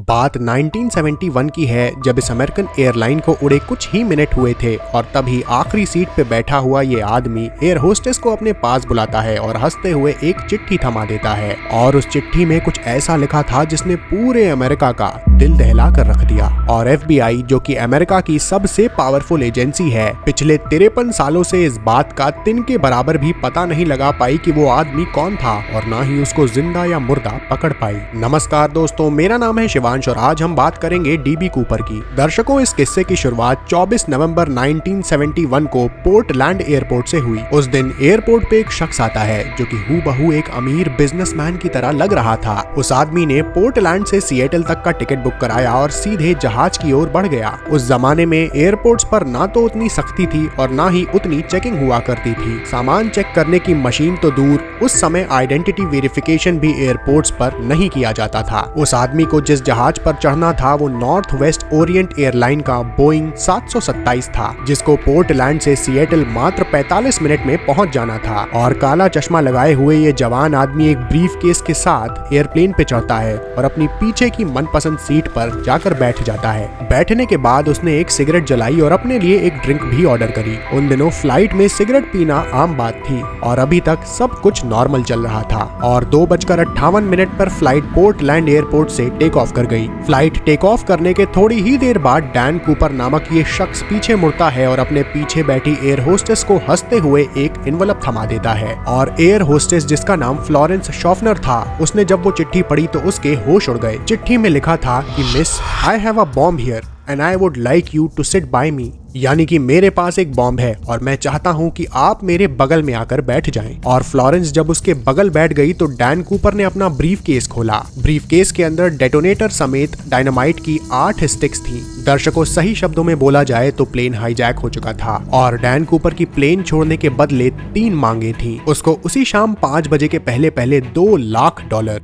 बात 1971 की है, जब इस अमेरिकन एयरलाइन को उड़े कुछ ही मिनट हुए थे और तभी आखिरी सीट पे बैठा हुआ ये आदमी एयर होस्टेस को अपने पास बुलाता है और हंसते हुए एक चिट्ठी थमा देता है और उस चिट्ठी में कुछ ऐसा लिखा था जिसने पूरे अमेरिका का दिल दहला कर रख दिया। और FBI, जो कि अमेरिका की सबसे पावरफुल एजेंसी है, पिछले 53 सालों से इस बात का तिन के बराबर भी पता नहीं लगा पाई कि वो आदमी कौन था और ना ही उसको जिंदा या मुर्दा पकड़ पाई। नमस्कार दोस्तों, मेरा नाम है शिवांश और आज हम बात करेंगे DB कूपर की। दर्शकों, इस किस्से की शुरुआत 24 नवंबर 1971 को पोर्टलैंड एयरपोर्ट से हुई। उस दिन एयरपोर्ट पे एक शख्स आता है जो कि हूबहू एक अमीर बिजनेसमैन की तरह लग रहा था। उस आदमी ने पोर्टलैंड से सिएटल तक का टिकट बुक कराया और सीधे जहाज की ओर बढ़ गया। उस जमाने में एयरपोर्ट्स पर ना तो उतनी सख्ती थी और ना ही उतनी चेकिंग हुआ करती थी। सामान चेक करने की मशीन तो दूर, उस समय आइडेंटिटी वेरिफिकेशन भी एयरपोर्ट्स पर नहीं किया जाता था। उस आदमी को जिस जहाज पर चढ़ना था वो नॉर्थ वेस्ट ओरिएंट एयरलाइन का बोइंग 727 था, जिसको पोर्टलैंड से सिएटल मात्र 45 मिनट में पहुंच जाना था। और काला चश्मा लगाए हुए ये जवान आदमी एक ब्रीफकेस के साथ एयरप्लेन पे चढ़ता है और अपनी पीछे की मनपसंद सीट पर जाकर बैठ जाता है। बैठने के बाद उसने एक सिगरेट जलाई और अपने लिए एक ड्रिंक भी ऑर्डर करी। उन दिनों फ्लाइट में सिगरेट पीना आम बात थी और अभी तक सब कुछ नॉर्मल चल रहा था। और 2:58 पर फ्लाइट पोर्टलैंड एयरपोर्ट से टेक ऑफ कर गई। फ्लाइट टेक ऑफ करने के थोड़ी ही देर बाद डैन कूपर नामक ये शख्स पीछे मुड़ता है और अपने पीछे बैठी एयर होस्टेस को हंसते हुए एक एनवलप थमा देता है। और एयर होस्टेस, जिसका नाम फ्लोरेंस शॉफनर था, उसने जब वो चिट्ठी पढ़ी तो उसके होश उड़ गए। चिट्ठी में लिखा था कि miss, I have a bomb here and I would like you to sit by me, यानी कि मेरे पास एक बॉम्ब है और मैं चाहता हूं कि आप मेरे बगल में आकर बैठ जाएं। और फ्लोरेंस जब उसके बगल बैठ गई तो डैन कूपर ने अपना ब्रीफकेस खोला। ब्रीफकेस के अंदर डेटोनेटर समेत डायनामाइट की 8 स्टिक्स थी। दर्शकों, सही शब्दों में बोला जाए तो प्लेन हाईजैक हो चुका था और डैन कूपर की प्लेन छोड़ने के बदले 3 मांगे थी। उसको उसी शाम 5 बजे के पहले $2 लाख,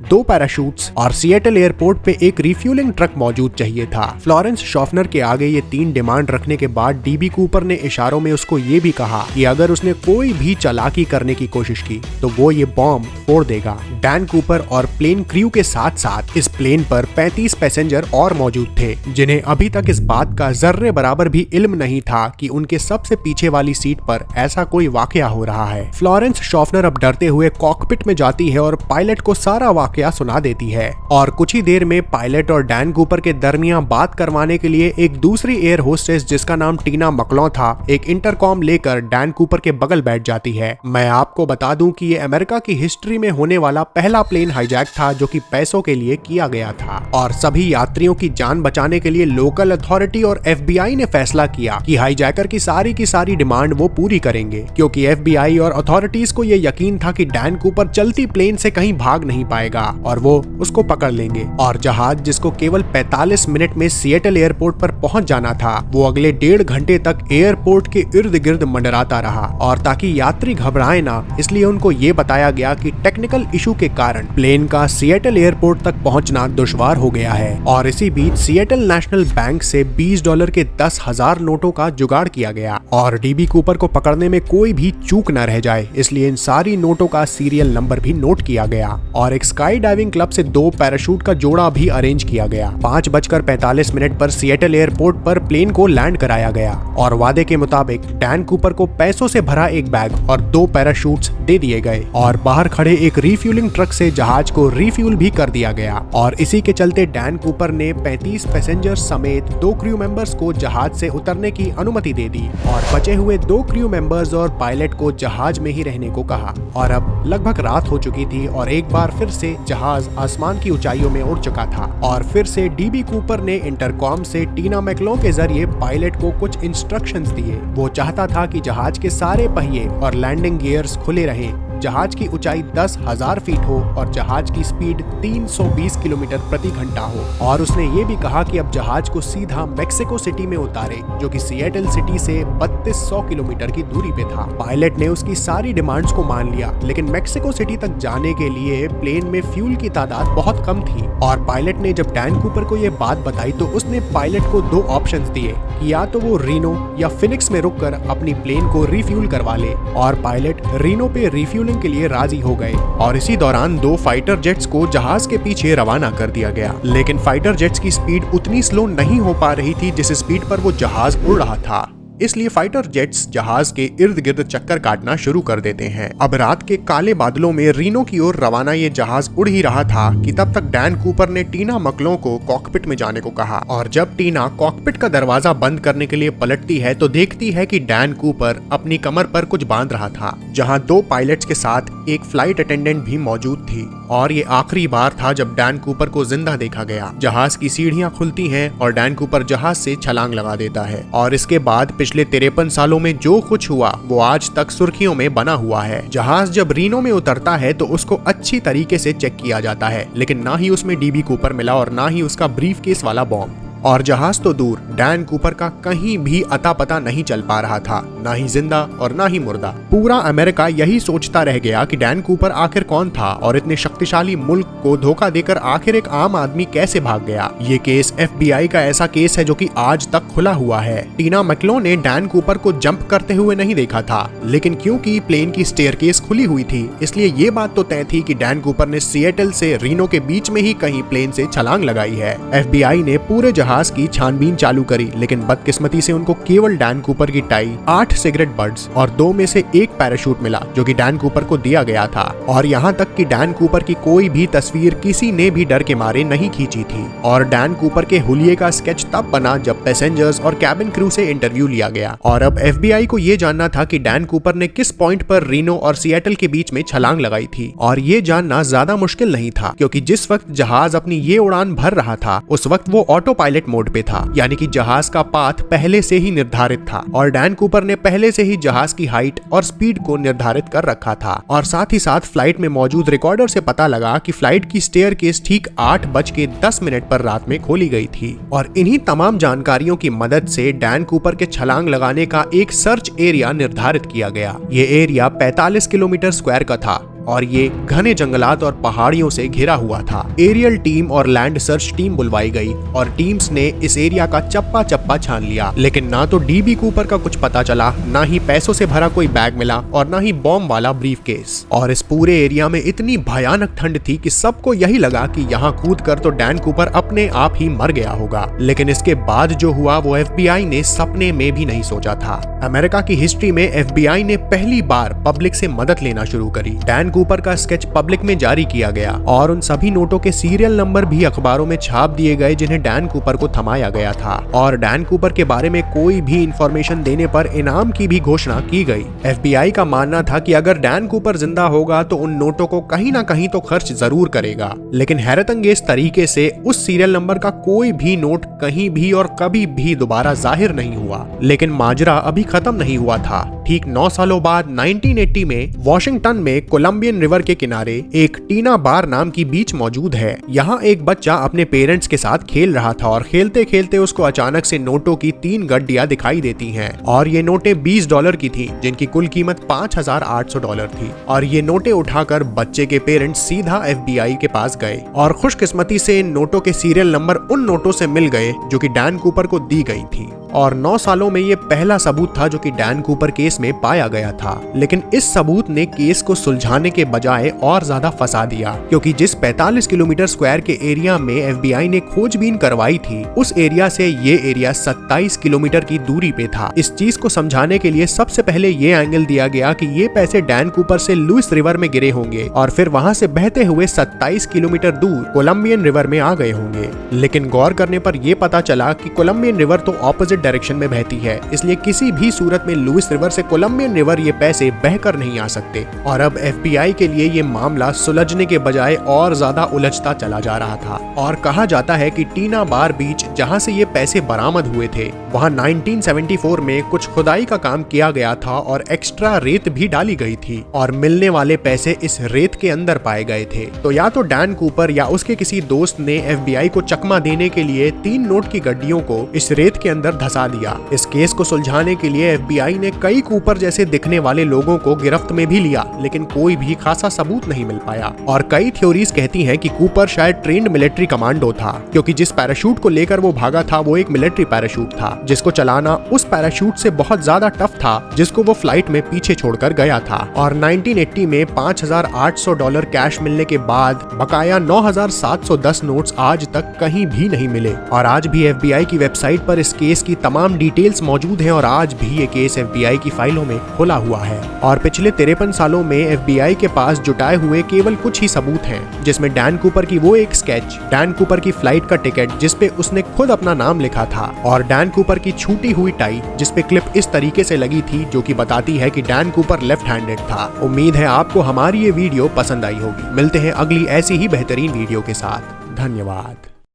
2 पैराशूट्स और सिएटल एयरपोर्ट पे एक रिफ्यूलिंग ट्रक मौजूद चाहिए था। फ्लोरेंस शॉफनर के आगे ये 3 डिमांड रखने के बाद DB कूपर ने इशारों में उसको ये भी कहा कि अगर उसने कोई भी चालाकी करने की कोशिश की तो वो ये बॉम्ब फोड़ देगा। डैन कूपर और प्लेन क्रू के साथ साथ इस प्लेन पर 35 पैसेंजर और मौजूद थे, जिन्हें अभी तक इस बात का जर्रे बराबर भी इल्म नहीं था कि उनके सबसे पीछे वाली सीट पर ऐसा कोई वाकया हो रहा है। फ्लोरेंस शॉफनर अब डरते हुए कॉकपिट में जाती है और पायलट को सारा वाकया सुना देती है। और कुछ ही देर में पायलट और डैन कूपर के दरमियान बात करवाने के लिए एक दूसरी एयर होस्टेस, जिसका नाम टीना मकलॉ था, एक इंटरकॉम लेकर डैन कूपर के बगल बैठ जाती है। मैं आपको बता दूं कि ये अमेरिका की हिस्ट्री में होने वाला पहला प्लेन हाईजैक था जो कि पैसों के लिए किया गया था। और सभी यात्रियों की जान बचाने के लिए लोकल अथॉरिटी और FBI ने फैसला किया कि हाईजैकर की सारी डिमांड वो पूरी करेंगे, क्योंकि FBI और अथॉरिटीज को ये यकीन था कि डैन कूपर चलती प्लेन से कहीं भाग नहीं पाएगा और वो उसको पकड़ लेंगे। और जहाज, जिसको केवल 45 मिनट में सिएटल एयरपोर्ट पर पहुंच जाना था, वो अगले 1.5 घंटे तक एयरपोर्ट के इर्द गिर्द मंडराता रहा। और ताकि यात्री घबराए ना, इसलिए उनको ये बताया गया कि टेक्निकल इशू के कारण प्लेन का सिएटल एयरपोर्ट तक पहुंचना दुश्वार हो गया है। और इसी बीच सिएटल नेशनल बैंक से $20 के 10,000 नोटों का जुगाड़ किया गया और DB कूपर को पकड़ने में कोई भी चूक न रह जाए, इसलिए इन सारी नोटों का सीरियल नंबर भी नोट किया गया। और एक स्काई डाइविंग क्लब से 2 पैराशूट का जोड़ा भी अरेंज किया गया। 5:45 पर सिएटल एयरपोर्ट पर प्लेन को लैंड कराया गया और वादे के मुताबिक डैन कूपर को पैसों से भरा एक बैग और 2 पैराशूट्स दे दिए गए और बाहर खड़े एक रिफ्यूलिंग ट्रक से जहाज को रिफ्यूल भी कर दिया गया। और इसी के चलते डैन कूपर ने 35 पैसेंजर समेत 2 क्रू मेंबर्स को जहाज से उतरने की अनुमति दे दी और बचे हुए 2 क्रू मेंबर्स और पायलट को जहाज में ही रहने को कहा। और अब लगभग रात हो चुकी थी और एक बार फिर से जहाज आसमान की ऊंचाइयों में उड़ चुका था। और फिर से DB कूपर ने इंटरकॉम से टीना मैकलॉ के जरिए पायलट को कुछ इंस्ट्रक्शंस दिए। वो चाहता था कि जहाज के सारे पहिए और लैंडिंग गियर्स खुले रहें, जहाज की ऊंचाई 10,000 फीट हो और जहाज की स्पीड 320 किलोमीटर प्रति घंटा हो। और उसने ये भी कहा कि अब जहाज को सीधा मेक्सिको सिटी में उतारे, जो कि सिएटल सिटी से 3200 किलोमीटर की दूरी पे था। पायलट ने उसकी सारी डिमांड्स को मान लिया, लेकिन मेक्सिको सिटी तक जाने के लिए प्लेन में फ्यूल की तादाद बहुत कम थी। और पायलट ने जब डैन कूपर को ये बात बताई तो उसने पायलट को 2 ऑप्शंस दिए कि या तो वो रीनो या फिनिक्स में रुककर अपनी प्लेन को रिफ्यूल करवा ले। और पायलट रीनो पे रिफ्यूल रिफ्यूलिंग के लिए राजी हो गए और इसी दौरान 2 फाइटर जेट्स को जहाज के पीछे रवाना कर दिया गया। लेकिन फाइटर जेट्स की स्पीड उतनी स्लो नहीं हो पा रही थी जिस स्पीड पर वो जहाज उड़ रहा था, इसलिए फाइटर जेट्स जहाज के इर्द गिर्द चक्कर काटना शुरू कर देते हैं। अब रात के काले बादलों में रीनो की ओर रवाना ये जहाज उड़ ही रहा था कि तब तक डैन कूपर ने टीना मकलो को कॉकपिट में जाने को कहा। और जब टीना कॉकपिट का दरवाजा बंद करने के लिए पलटती है तो देखती है कि डैन कूपर अपनी कमर पर कुछ बांध रहा था, जहां 2 पायलट्स के साथ एक फ्लाइट अटेंडेंट भी मौजूद थी। और ये आखिरी बार था जब डैन कूपर को जिंदा देखा गया। जहाज की सीढ़ियां खुलती हैं और डैन कूपर जहाज से छलांग लगा देता है और इसके बाद पिछले 53 सालों में जो कुछ हुआ वो आज तक सुर्खियों में बना हुआ है। जहाज जब रीनो में उतरता है तो उसको अच्छी तरीके से चेक किया जाता है, लेकिन ना ही उसमें डीबी कूपर मिला और ना ही उसका ब्रीफकेस वाला बॉम्ब। और जहाज तो दूर, डैन कूपर का कहीं भी अता पता नहीं चल पा रहा था, ना ही जिंदा और ना ही मुर्दा। पूरा अमेरिका यही सोचता रह गया कि डैन कूपर आखिर कौन था और इतने शक्तिशाली मुल्क को धोखा देकर आखिर एक आम आदमी कैसे भाग गया। ये केस FBI का ऐसा केस है जो कि आज तक खुला हुआ है। टीना मैकलो ने डैन कूपर को जंप करते हुए नहीं देखा था, लेकिन क्योंकि प्लेन की स्टेयरकेस खुली हुई थी इसलिए ये बात तो तय थी कि डैन कूपर ने सिएटल से रीनो के बीच में ही कहीं प्लेन से छलांग लगाई है। FBI ने पूरे जहाज की छानबीन चालू करी, लेकिन बदकिस्मती से उनको केवल डैन कूपर की टाई, 8 सिगरेट बड्स और 2 में से 1 पैराशूट मिला जो कि डैन कूपर को दिया गया था। और यहाँ तक कि डैन कूपर की कोई भी तस्वीर किसी ने भी डर के मारे नहीं खींची थी। और डैन कूपर के हुलिये का स्केच तब बना जब पैसेंजर्स और कैबिन क्रू से इंटरव्यू लिया गया। और अब FBI को ये जानना था कि डैन कूपर ने किस पॉइंट पर रीनो और सिएटल के बीच में छलांग लगाई थी। और ये जानना ज्यादा मुश्किल नहीं था, क्योंकि जिस वक्त जहाज अपनी ये उड़ान भर रहा था उस वक्त वो ऑटो पायलट मोड पे था, यानी कि जहाज का पाथ पहले से ही निर्धारित था और डैन कूपर ने पहले से ही जहाज की हाइट और स्पीड को निर्धारित कर रखा था। और साथ ही साथ फ्लाइट में मौजूद रिकॉर्डर से पता लगा कि फ्लाइट की स्टेयरकेस ठीक 8:10 पर रात में खोली गई थी। और इन्हीं तमाम जानकारियों की मदद से डैन कूपर के छलांग लगाने का एक सर्च एरिया निर्धारित किया गया। ये एरिया 45 किलोमीटर स्क्वायर का था और ये घने जंगलात और पहाड़ियों से घिरा हुआ था। एरियल टीम और लैंड सर्च टीम बुलवाई गई और टीम्स ने इस एरिया का चप्पा चप्पा छान लिया, लेकिन ना तो डीबी कूपर का कुछ पता चला, ना ही पैसों से भरा कोई बैग मिला और ना ही बॉम्ब वाला ब्रीफकेस। और इस पूरे एरिया में इतनी भयानक ठंड थी कि सबको यही लगा कि यहाँ कूद कर तो डैन कूपर अपने आप ही मर गया होगा। लेकिन इसके बाद जो हुआ वो FBI ने सपने में भी नहीं सोचा था। अमेरिका की हिस्ट्री में FBI ने पहली बार पब्लिक से मदद लेना शुरू करी। डैन कूपर का स्केच पब्लिक में जारी किया गया और उन सभी नोटों के सीरियल नंबर भी अखबारों में छाप दिए गए जिन्हें डैन कूपर को थमाया गया था। और डैन कूपर के बारे में कोई भी इंफॉर्मेशन देने पर इनाम की भी घोषणा की गई। FBI का मानना था कि अगर डैन कूपर जिंदा होगा तो उन नोटों को कहीं ना कहीं तो खर्च जरूर करेगा। लेकिन हैरतअंगेज तरीके से उस सीरियल नंबर का कोई भी नोट कहीं भी और कभी भी दोबारा जाहिर नहीं हुआ। लेकिन माजरा अभी खत्म नहीं हुआ था। ठीक 9 सालों बाद 1980 में वॉशिंगटन में कोलंबियन रिवर के किनारे एक टीना बार नाम की बीच मौजूद है। यहाँ एक बच्चा अपने पेरेंट्स के साथ खेल रहा था और खेलते खेलते उसको अचानक से नोटों की 3 गड्डियां दिखाई देती हैं और ये नोटें $20 की थी, जिनकी कुल कीमत $5,800 थी। और ये नोटें उठाकर बच्चे के पेरेंट्स सीधा FBI के पास गए और खुशकिस्मती से इन नोटों के सीरियल नंबर उन नोटों से मिल गए जो कि डैन कूपर को दी गई थी। और 9 सालों में ये पहला सबूत था जो कि डैन कूपर केस में पाया गया था। लेकिन इस सबूत ने केस को सुलझाने के बजाय और ज्यादा फंसा दिया, क्योंकि जिस 45 किलोमीटर स्क्वायर के एरिया में FBI ने खोजबीन करवाई थी उस एरिया से ये एरिया 27 किलोमीटर की दूरी पे था। इस चीज को समझाने के लिए सबसे पहले ये एंगल दिया गया कि ये पैसे डैन कूपर से लुइस रिवर में गिरे होंगे और फिर वहां से बहते हुए 27 किलोमीटर दूर कोलंबियन रिवर में आ गए होंगे। लेकिन गौर करने पर यह पता चला कि कोलंबियन रिवर तो ऑपोजिट डायरेक्शन में बहती है, इसलिए किसी भी सूरत में लुइस रिवर से कोलंबियन रिवर ये पैसे बहकर नहीं आ सकते। और अब FBI के लिए ये मामला सुलझने के बजाय और ज्यादा उलझता चला जा रहा था। और कहा जाता है कि टीना बार बीच जहां से ये पैसे बरामद हुए थे वहां 1974 में कुछ खुदाई का काम किया गया था और एक्स्ट्रा रेत भी डाली गई थी और मिलने वाले पैसे इस रेत के अंदर पाए गए थे। तो या तो डैन कूपर या उसके किसी दोस्त ने FBI को चकमा देने के लिए 3 नोट की गड्डियों को इस रेत के अंदर धसा फंसा दिया। इस केस को सुलझाने के लिए FBI ने कई कूपर जैसे दिखने वाले लोगों को गिरफ्त में भी लिया, लेकिन कोई भी खासा सबूत नहीं मिल पाया। और कई थ्योरीज कहती हैं कि कूपर शायद ट्रेंड मिलिट्री कमांडो था, क्योंकि जिस पैराशूट को लेकर वो भागा था वो एक मिलिट्री पैराशूट था, जिसको चलाना उस पैराशूट से बहुत ज्यादा टफ था, जिसको वो फ्लाइट में पीछे छोड़कर गया था। और 1980 में $5,800 कैश मिलने के बाद बकाया 9,710 नोट्स आज तक कहीं भी नहीं मिले। और आज भी FBI की वेबसाइट पर इस केस की तमाम डिटेल्स मौजूद हैं और आज भी ये केस FBI की फाइलों में खुला हुआ है। और पिछले 53 सालों में FBI के पास जुटाए हुए केवल कुछ ही सबूत हैं, जिसमें डैन कूपर की वो एक स्केच, डैन कूपर की फ्लाइट का टिकट जिसपे उसने खुद अपना नाम लिखा था, और डैन कूपर की छूटी हुई टाई जिसपे क्लिप इस तरीके से लगी थी, जो कि बताती है कि डैन कूपर लेफ्ट हैंडेड था। उम्मीद है आपको हमारी ये वीडियो पसंद आई होगी। मिलते हैं अगली ऐसी ही बेहतरीन वीडियो के साथ। धन्यवाद।